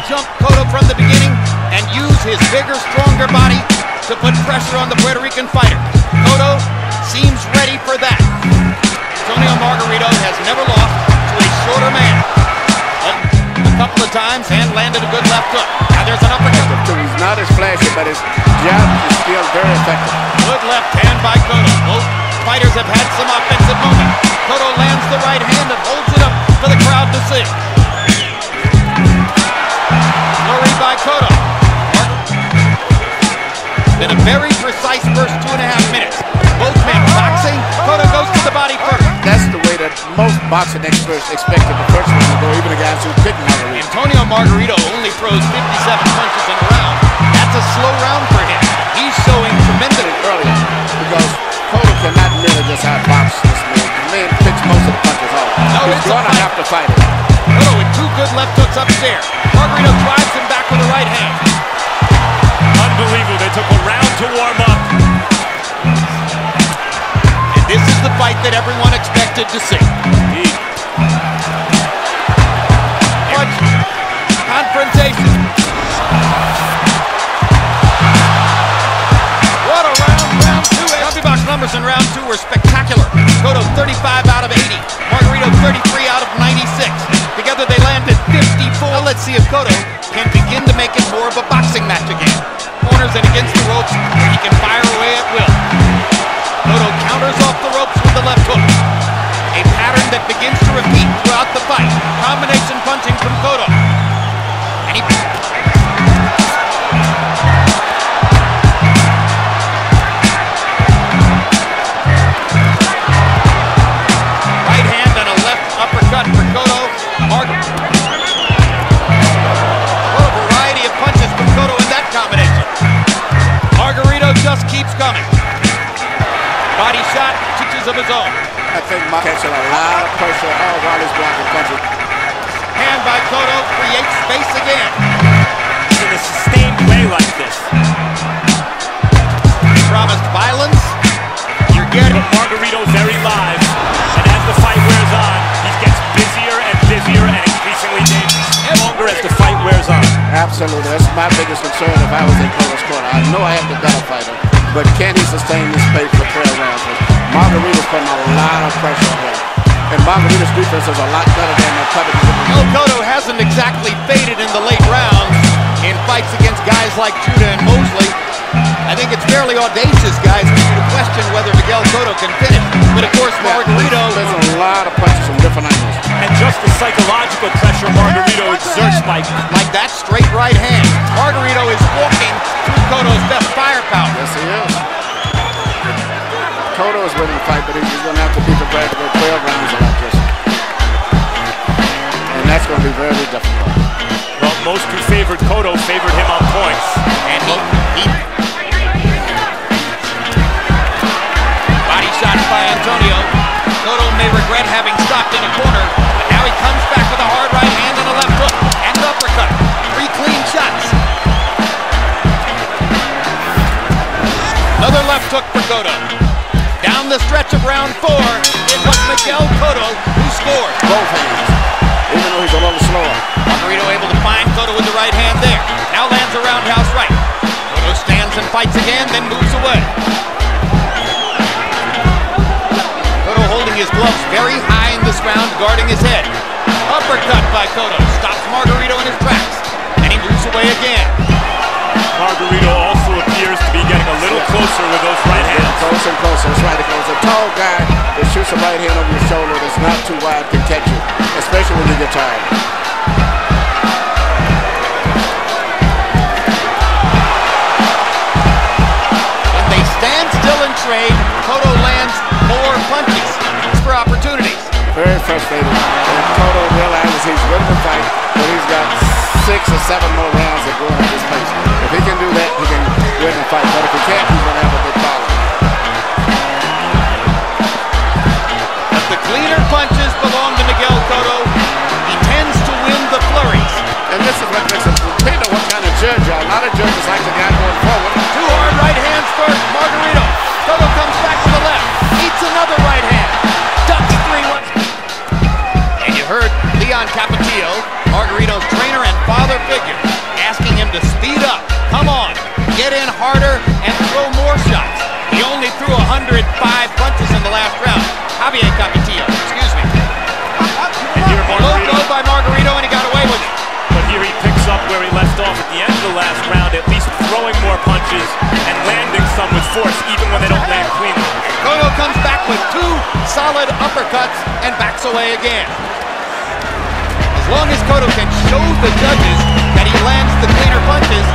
jump Cotto from the beginning and use his bigger, stronger body to put pressure on the Puertorican fighter. Cotto seems ready for that. Antonio Margarito has never lost to a shorter man. A couple of times and landed a good left hook. Now there's an uppercut. He's not as flashy, but his jab is still very effective. Good left hand by Cotto. Both fighters have had some offensive moments. Cotto lands the right hand and holds it up for the crowd to see. Flurry by Cotto. Been a very precise first 2.5 minutes. Both men boxing. Cotto goes to the body first. That's the way that most boxing experts expected the first one to go, even the guys who couldn't Margarito. Antonio Margarito only throws 57 punches in a round. That's a slow round for him. He's showing tremendous earlier because Cotto cannot really just outbox this man. The man picks most of the punches off. No, he's going to have to fight it. Cotto with 2 good left hooks upstairs. Margarito drives him back with the right hand. Unbelievable. They took a round to warm up. And this is the fight that everyone expected to see. Punch. Confrontation. What a round. Round 2. Combi box numbers in round 2 were spectacular. Cotto 35 out of 80. Margarito 33 out of 96. Together they landed 54. Now let's see if Cotto can begin to make it more of a boxing match again. Corners and against the ropes where he can fire away at will. Cotto counters off the ropes with the left hook. A pattern that begins to repeat throughout the fight. Combination punching from Cotto. And he... right hand and a left uppercut for Cotto. What a variety of punches from Cotto in that combination. Margarito just keeps coming. Body shot, touches of his own. I think Mark catching a lot of pressure while he's blocking punches. Hand by Cotto creates space again. In a sustained way like this. Promised violence. You're getting Margarito very live. And as the fight wears on, he gets busier and busier and increasingly dangerous. Longer as the fight wears on. Absolutely. That's my biggest concern if I was in Cotto's corner. I know I have the better fighter, but can he sustain this pace for 12 rounds? Margarito's putting a lot of pressure on him. And Margarito's defense is a lot better than the public. Cotto hasn't exactly faded in the late rounds in fights against guys like Judah and Mosley. I think it's fairly audacious, guys, for you to question whether Miguel Cotto can finish. But of course, Margarito... There's a lot of punches from different angles. And just the psychological pressure Margarito exerts by... like that straight right hand. Margarito is walking through Cotto's best firepower. Yes, he is. Cotto is winning the fight, but he's going to have to be prepared to go 12 rounds like this. And that's going to be very difficult. Well, most who favored Cotto favored him on points. And he body shots by Antonio. Cotto may regret having stopped in a corner, but now he comes back with a hard right hand and a left hook and an uppercut. 3 clean shots. Another left hook for Cotto. Down the stretch of round 4, it was Miguel Cotto who scored. Both hands, even though he's a little slower. Margarito able to find Cotto with the right hand there. Now lands a roundhouse right. Cotto stands and fights again, then moves away. Cotto holding his gloves very high in this round, guarding his head. Uppercut by Cotto stops Margarito in his tracks, and he moves away again. Margarito also appears to be getting a little closer with those right hands. Closer and closer. That's right. Because a tall guy that shoots a right hand over your shoulder that's not too wide can catch you, especially when you get tired. When they stand still and trade, Cotto lands more punches for opportunities. Very frustrated. And Cotto realizes he's winning the fight, but he's got 6 or 7 more rounds of going at this pace. If he can do that, he can win the fight. But if he can't, he's going to have a big problem. But the cleaner punches belong to Miguel Cotto. He tends to win the flurries. And this is what makes it depending on what kind of judge you are. A lot of judges like the guy going forward. 2 hard right hands first. Margarito. Cotto comes back to the left. Eats another right hand. Ducks 3-1. And you heard Leon Capitino. Capetillo, Margarito's trainer and father figure, asking him to speed up. Come on, get in harder and throw more shots. He only threw 105 punches in the last round. Javier Capetillo, excuse me. And here Low blow by Margarito, and he got away with it. But here he picks up where he left off at the end of the last round, at least throwing more punches and landing some with force, even when they don't land cleanly. Cotto comes back with 2 solid uppercuts and backs away again. As long as Cotto can show the judges that he lands the cleaner punches,